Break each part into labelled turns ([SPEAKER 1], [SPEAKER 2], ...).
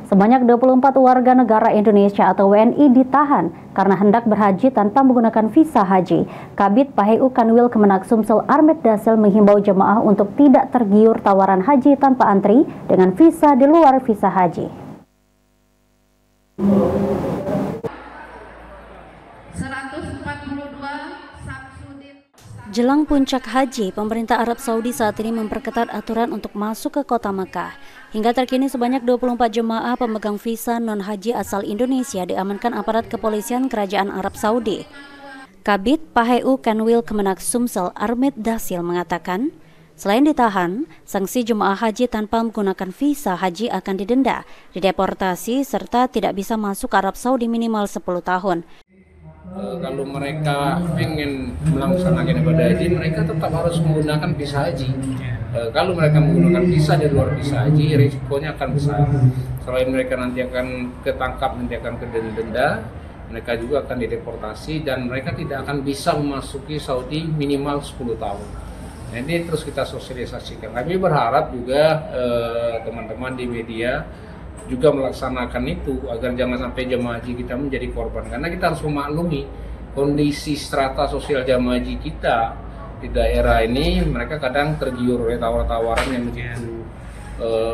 [SPEAKER 1] Sebanyak 24 warga negara Indonesia atau WNI ditahan karena hendak berhaji tanpa menggunakan visa haji. Kabid PHU Kanwil Kemenak Sumsel Armet Dasel menghimbau jemaah untuk tidak tergiur tawaran haji tanpa antri dengan visa di luar visa haji. Jelang puncak haji, pemerintah Arab Saudi saat ini memperketat aturan untuk masuk ke kota Mekah. Hingga terkini sebanyak 24 jemaah pemegang visa non-haji asal Indonesia diamankan aparat kepolisian Kerajaan Arab Saudi. Kabid PHU Kanwil Kemenak Sumsel Armet Dasel mengatakan, selain ditahan, sanksi jemaah haji tanpa menggunakan visa haji akan didenda, dideportasi, serta tidak bisa masuk Arab Saudi minimal 10 tahun.
[SPEAKER 2] Kalau mereka ingin melaksanakan ibadah haji, mereka tetap harus menggunakan visa haji. Kalau mereka menggunakan visa di luar visa haji, risikonya akan besar. Selain mereka nanti akan ketangkap, nanti akan denda, mereka juga akan dideportasi dan mereka tidak akan bisa memasuki Saudi minimal 10 tahun. Nah, ini terus kita sosialisasikan. Kami berharap juga teman-teman di media juga melaksanakan itu agar jangan sampai jemaah haji kita menjadi korban, karena kita harus memaklumi kondisi strata sosial jemaah haji kita di daerah ini. Mereka kadang tergiur oleh tawaran-tawaran yang begitu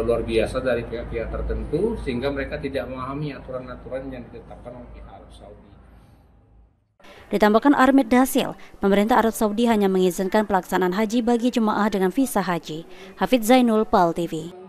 [SPEAKER 2] luar biasa dari pihak-pihak tertentu, sehingga mereka tidak memahami aturan-aturan yang ditetapkan oleh pihak Arab Saudi.
[SPEAKER 1] Ditambahkan Armet Dasel, pemerintah Arab Saudi hanya mengizinkan pelaksanaan haji bagi jemaah dengan visa haji. Hafidz Zainul, PAL TV.